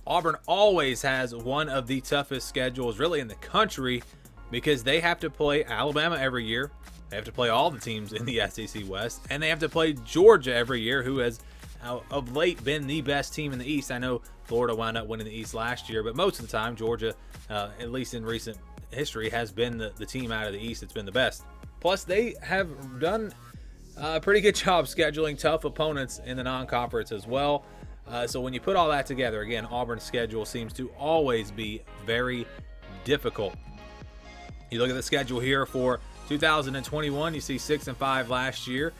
Auburn always has one of the toughest schedules really in the country because they have to play Alabama every year. They have to play all the teams in the SEC West, and they have to play Georgia every year, who has of late been the best team in the East. I know Florida wound up winning the East last year, but most of the time Georgia, at least in recent history, has been the team out of the East that's been the best. Plus, they have done a pretty good job scheduling tough opponents in the non-conference as well. So when you put all that together, again, Auburn's schedule seems to always be very difficult. You look at the schedule here for 2021, you see 6-5 last year.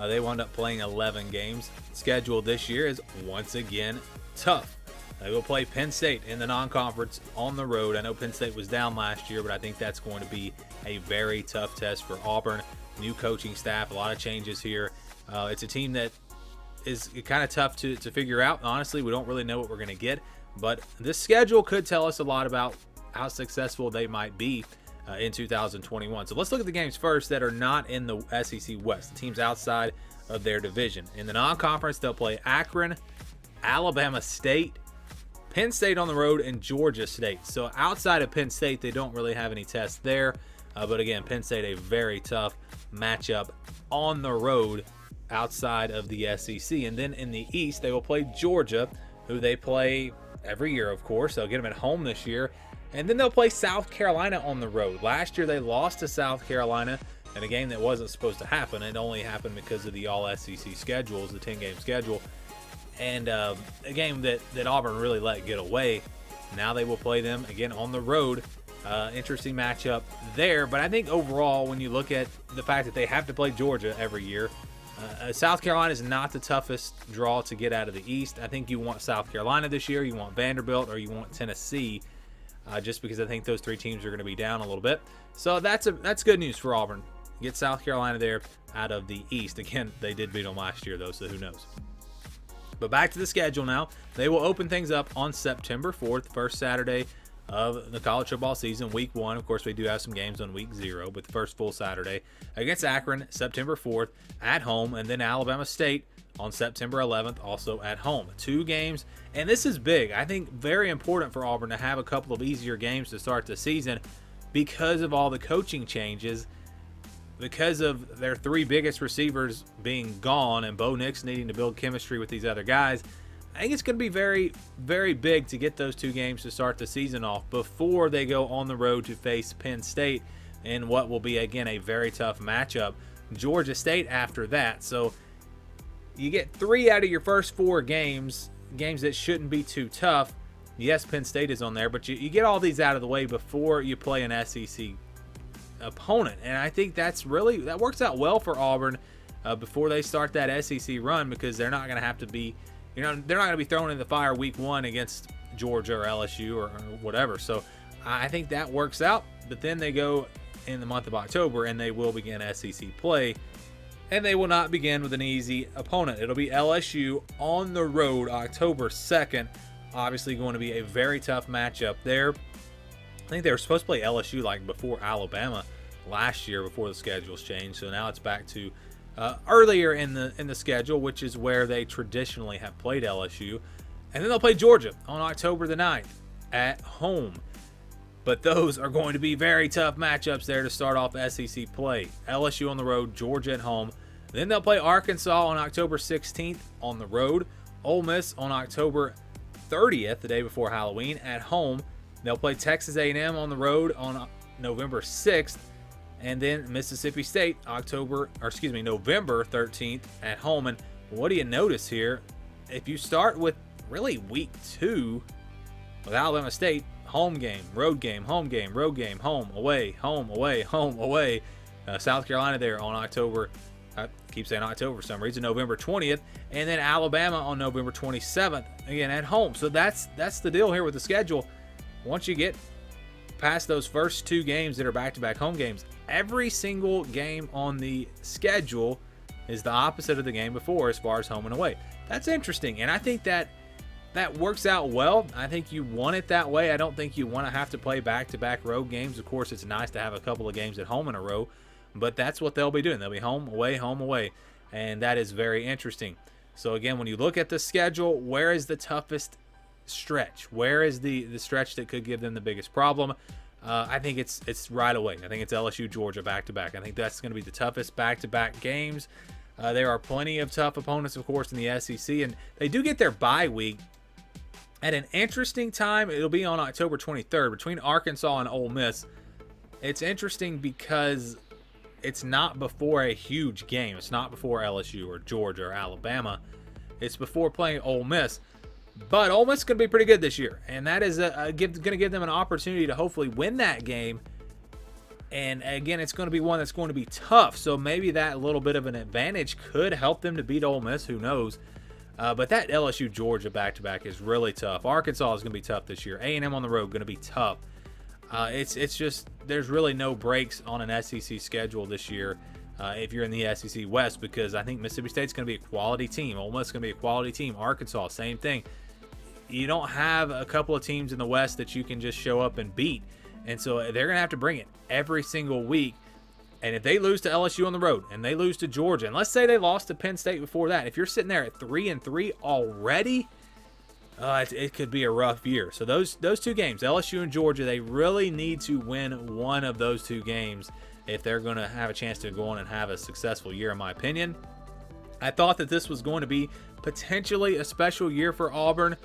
They wound up playing 11 games. Schedule this year is once again tough. They will play Penn State in the non-conference on the road. I know Penn State was down last year, but I think that's going to be a very tough test for Auburn. New coaching staff, a lot of changes here. It's a team that is kind of tough to figure out. Honestly, we don't really know what we're going to get, but this schedule could tell us a lot about how successful they might be in 2021. So let's look at the games first that are not in the SEC West, the teams outside of their division. In the non-conference, they'll play Akron, Alabama State, Penn State on the road, and Georgia State. So outside of Penn State, they don't really have any tests there. But again, Penn State, a very tough matchup on the road outside of the SEC. And then in the East, they will play Georgia, who they play every year, of course. They'll get them at home this year. And then they'll play South Carolina on the road. Last year, they lost to South Carolina in a game that wasn't supposed to happen. It only happened because of the all-SEC schedules, the 10-game schedule. And a game that Auburn really let get away. Now they will play them again on the road. Interesting matchup there. But I think overall, when you look at the fact that they have to play Georgia every year, South Carolina is not the toughest draw to get out of the East. I think you want South Carolina this year, you want Vanderbilt, or you want Tennessee, just because I think those three teams are going to be down a little bit. So that's good news for Auburn. Get South Carolina there out of the East. Again, they did beat them last year, though, so who knows. But back to the schedule now. They will open things up on September 4th, first Saturday of the college football season, week 1. Of course, we do have some games on week 0, but the first full Saturday against Akron, September 4th at home, and then Alabama State on September 11th, also at home. 2 games, and this is big. I think very important for Auburn to have a couple of easier games to start the season because of all the coaching changes, because of their 3 biggest receivers being gone and Bo Nix needing to build chemistry with these other guys. I think it's going to be very, very big to get those 2 games to start the season off before they go on the road to face Penn State in what will be, again, a very tough matchup. Georgia State after that. So you get 3 out of your first 4 games that shouldn't be too tough. Yes, Penn State is on there, but you get all these out of the way before you play an SEC opponent. And I think that works out well for Auburn before they start that SEC run, because they're not going to have to be, they're not going to be thrown in the fire week 1 against Georgia or LSU or whatever. So I think that works out. But then they go in the month of October and they will begin SEC play, and they will not begin with an easy opponent. It'll be LSU on the road October 2nd. Obviously going to be a very tough matchup there. I think they were supposed to play LSU like before Alabama last year before the schedules changed. So now it's back to earlier in the schedule, which is where they traditionally have played LSU. And then they'll play Georgia on October the 9th at home. But those are going to be very tough matchups there to start off SEC play. LSU on the road, Georgia at home. Then they'll play Arkansas on October 16th on the road. Ole Miss on October 30th, the day before Halloween, at home. They'll play Texas A&M on the road on November 6th. And then Mississippi State, November 13th at home. And what do you notice here? If you start with really week 2 with Alabama State, home game, road game, home game, road game, home, away, home, away, home, away. South Carolina there on October, I keep saying October for some reason, November 20th. And then Alabama on November 27th, again at home. So that's the deal here with the schedule. Once you get past those first 2 games that are back-to-back home games, every single game on the schedule is the opposite of the game before as far as home and away. That's interesting, and I think that works out well. I think you want it that way. I don't think you want to have to play back-to-back road games. Of course, it's nice to have a couple of games at home in a row, but that's what they'll be doing. They'll be home, away, and that is very interesting. So again, when you look at the schedule, where is the toughest stretch. Where is the stretch that could give them the biggest problem? I think it's right away. I think it's LSU, Georgia back-to-back. I think that's going to be the toughest back-to-back games. There are plenty of tough opponents, of course, in the SEC, and they do get their bye week at an interesting time. It'll be on October 23rd between Arkansas and Ole Miss. It's interesting because it's not before a huge game. It's not before LSU or Georgia or Alabama. It's before playing Ole Miss. But Ole Miss is going to be pretty good this year, and that is going to give them an opportunity to hopefully win that game. And again, it's going to be one that's going to be tough, so maybe that little bit of an advantage could help them to beat Ole Miss. Who knows? But that LSU Georgia back-to-back is really tough. Arkansas is going to be tough this year. A&M on the road going to be tough. It's just there's really no breaks on an SEC schedule this year if you're in the SEC West, because I think Mississippi State's going to be a quality team. Ole Miss is going to be a quality team. Arkansas, same thing. You don't have a couple of teams in the West that you can just show up and beat. And so they're going to have to bring it every single week. And if they lose to LSU on the road and they lose to Georgia, and let's say they lost to Penn State before that, if you're sitting there at 3-3 already, it could be a rough year. So those two games, LSU and Georgia, they really need to win one of those two games if they're going to have a chance to go on and have a successful year, in my opinion. I thought that this was going to be potentially a special year for Auburn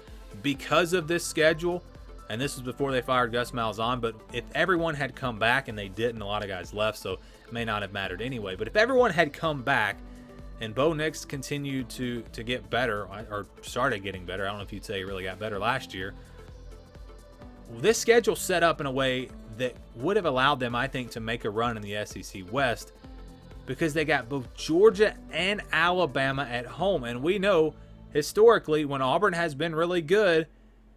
because of this schedule. And this was before they fired Gus Malzahn. But if everyone had come back, and they didn't, a lot of guys left, so it may not have mattered anyway. But if everyone had come back and Bo Nix continued to get better, or started getting better, I don't know if you'd say he really got better last year, this schedule set up in a way that would have allowed them, I think, to make a run in the SEC West, because they got both Georgia and Alabama at home. And we know historically when Auburn has been really good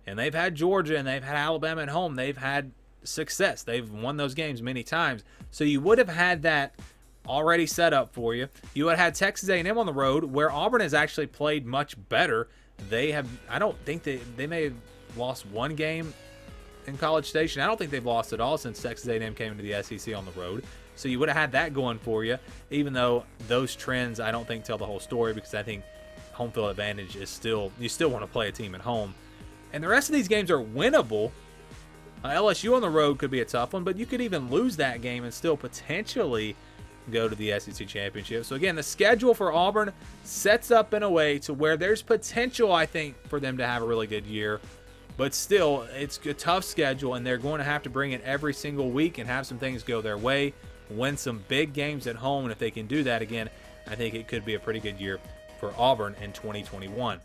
and they've had Georgia and they've had Alabama at home, they've had success. They've won those games many times. So you would have had that already set up for you. You would have had Texas A&M on the road, where Auburn has actually played much better. They have, I don't think they may have lost one game in College Station. I don't think they've lost at all since Texas A&M came into the SEC on the road. So you would have had that going for you, even though those trends I don't think tell the whole story, because I think home field advantage is still, you still want to play a team at home. And the rest of these games are winnable. LSU on the road could be a tough one, but you could even lose that game and still potentially go to the SEC Championship. So again, the schedule for Auburn sets up in a way to where there's potential, I think, for them to have a really good year. But still, it's a tough schedule, and they're going to have to bring it every single week and have some things go their way, win some big games at home. And if they can do that again, I think it could be a pretty good year for Auburn in 2021.